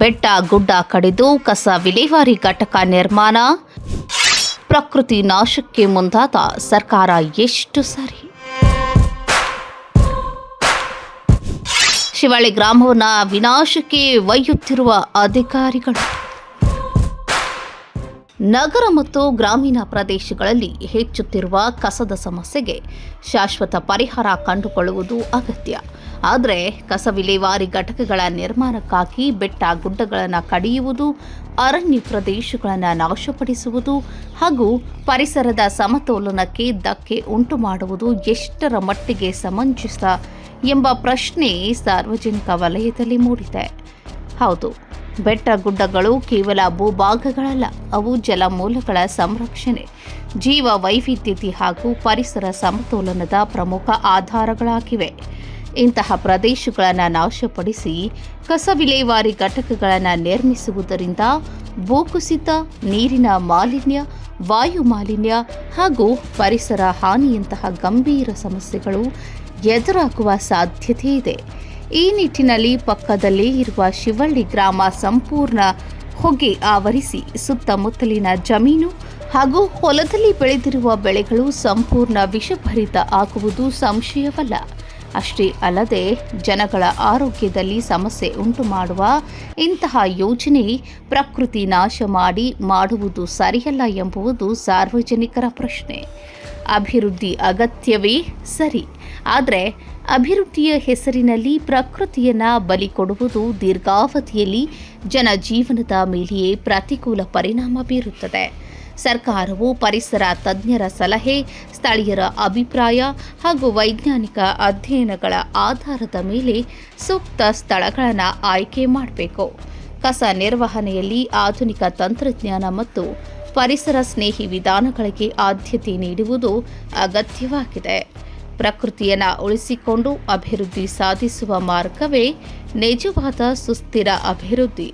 ಬೆಟ್ಟ ಗುಡ್ಡ ಕಡಿದು ಕಸ ವಿಲೇವಾರಿ ಘಟಕ ನಿರ್ಮಾಣ, ಪ್ರಕೃತಿ ನಾಶಕ್ಕೆ ಮುಂದಾದ ಸರ್ಕಾರ ಎಷ್ಟು ಸರಿ? ಶಿವಳ್ಳಿ ಗ್ರಾಮವನ್ನು ವಿನಾಶಕ್ಕೆ ಒಯ್ಯುತ್ತಿರುವ ಅಧಿಕಾರಿಗಳು. ನಗರ ಮತ್ತು ಗ್ರಾಮೀಣ ಪ್ರದೇಶಗಳಲ್ಲಿ ಹೆಚ್ಚುತ್ತಿರುವ ಕಸದ ಸಮಸ್ಯೆಗೆ ಶಾಶ್ವತ ಪರಿಹಾರ ಕಂಡುಕೊಳ್ಳುವುದು ಅಗತ್ಯ. ಆದರೆ ಕಸ ವಿಲೇವಾರಿ ಘಟಕಗಳ ನಿರ್ಮಾಣಕ್ಕಾಗಿ ಬೆಟ್ಟ ಗುಡ್ಡಗಳನ್ನು ಕಡಿಯುವುದು, ಅರಣ್ಯ ಪ್ರದೇಶಗಳನ್ನು ನಾಶಪಡಿಸುವುದು ಹಾಗೂ ಪರಿಸರದ ಸಮತೋಲನಕ್ಕೆ ಧಕ್ಕೆ ಉಂಟು ಮಾಡುವುದು ಎಷ್ಟರ ಮಟ್ಟಿಗೆ ಸಮಂಜಸ ಎಂಬ ಪ್ರಶ್ನೆ ಸಾರ್ವಜನಿಕ ವಲಯದಲ್ಲಿ ಮೂಡಿದೆ. ಹೌದು, ಬೆಟ್ಟ ಗುಡ್ಡಗಳು ಕೇವಲ ಭೂಭಾಗಗಳಲ್ಲ, ಅವು ಜಲಮೂಲಗಳ ಸಂರಕ್ಷಣೆ, ಜೀವ ವೈವಿಧ್ಯತೆ ಹಾಗೂ ಪರಿಸರ ಸಮತೋಲನದ ಪ್ರಮುಖ ಆಧಾರಗಳಾಗಿವೆ. ಇಂತಹ ಪ್ರದೇಶಗಳನ್ನು ನಾಶಪಡಿಸಿ ಕಸ ವಿಲೇವಾರಿ ಘಟಕಗಳನ್ನು ನಿರ್ಮಿಸುವುದರಿಂದ ಭೂಕುಸಿತ, ನೀರಿನ ಮಾಲಿನ್ಯ, ವಾಯು ಮಾಲಿನ್ಯ ಹಾಗೂ ಪರಿಸರ ಹಾನಿಯಂತಹ ಗಂಭೀರ ಸಮಸ್ಯೆಗಳು ಎದುರಾಗುವ ಸಾಧ್ಯತೆ ಇದೆ. ಈ ನಿಟ್ಟಿನಲ್ಲಿ ಪಕ್ಕದಲ್ಲೇ ಇರುವ ಶಿವಳ್ಳಿ ಗ್ರಾಮ ಸಂಪೂರ್ಣ ಹೊಗೆ ಆವರಿಸಿ ಸುತ್ತಮುತ್ತಲಿನ ಜಮೀನು ಹಾಗೂ ಹೊಲದಲ್ಲಿ ಬೆಳೆದಿರುವ ಬೆಳೆಗಳು ಸಂಪೂರ್ಣ ವಿಷಭರಿತ ಆಗುವುದು ಸಂಶಯವಲ್ಲ. ಅಷ್ಟೇ ಅಲ್ಲದೆ ಜನಗಳ ಆರೋಗ್ಯದಲ್ಲಿ ಸಮಸ್ಯೆ ಉಂಟು ಮಾಡುವ ಇಂತಹ ಯೋಜನೆ ಪ್ರಕೃತಿ ನಾಶ ಮಾಡುವುದು ಸರಿಯಲ್ಲ ಎಂಬುದು ಸಾರ್ವಜನಿಕರ ಪ್ರಶ್ನೆ. ಅಭಿವೃದ್ಧಿ ಅಗತ್ಯವೇ ಸರಿ, ಆದರೆ ಅಭಿವೃದ್ಧಿಯ ಹೆಸರಿನಲ್ಲಿ ಪ್ರಕೃತಿಯನ್ನು ಬಲಿ ಕೊಡುವುದು ದೀರ್ಘಾವಧಿಯಲ್ಲಿ ಜನಜೀವನದ ಮೇಲೆಯೇ ಪ್ರತಿಕೂಲ ಪರಿಣಾಮ ಬೀರುತ್ತದೆ. ಸರ್ಕಾರವು ಪರಿಸರ ತಜ್ಞರ ಸಲಹೆ, ಸ್ಥಳೀಯರ ಅಭಿಪ್ರಾಯ ಹಾಗೂ ವೈಜ್ಞಾನಿಕ ಅಧ್ಯಯನಗಳ ಆಧಾರದ ಮೇಲೆ ಸೂಕ್ತ ಸ್ಥಳಗಳನ್ನು ಆಯ್ಕೆ ಮಾಡಬೇಕು. ಕಸ ನಿರ್ವಹಣೆಯಲ್ಲಿ ಆಧುನಿಕ ತಂತ್ರಜ್ಞಾನ ಮತ್ತು ಪರಿಸರ ಸ್ನೇಹಿ ವಿಧಾನಗಳಿಗೆ ಆದ್ಯತೆ ನೀಡುವುದು ಅಗತ್ಯವಾಗಿದೆ. ಪ್ರಕೃತಿಯನ್ನು ಉಳಿಸಿಕೊಂಡು ಅಭಿವೃದ್ಧಿ ಸಾಧಿಸುವ ಮಾರ್ಗವೇ ನಿಜವಾದ ಸುಸ್ಥಿರ ಅಭಿವೃದ್ಧಿ.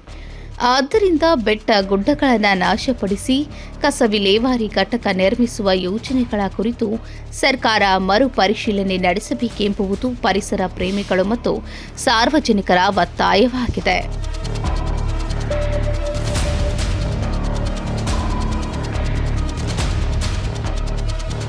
ಆದ್ದರಿಂದ ಬೆಟ್ಟ ಗುಡ್ಡಗಳನ್ನು ನಾಶಪಡಿಸಿ ಕಸ ವಿಲೇವಾರಿ ಘಟಕ ನಿರ್ಮಿಸುವ ಯೋಜನೆಗಳ ಕುರಿತು ಸರ್ಕಾರ ಮರುಪರಿಶೀಲನೆ ನಡೆಸಬೇಕೆಂಬುದು ಪರಿಸರ ಪ್ರೇಮಿಗಳು ಮತ್ತು ಸಾರ್ವಜನಿಕರ ಒತ್ತಾಯವಾಗಿದೆ.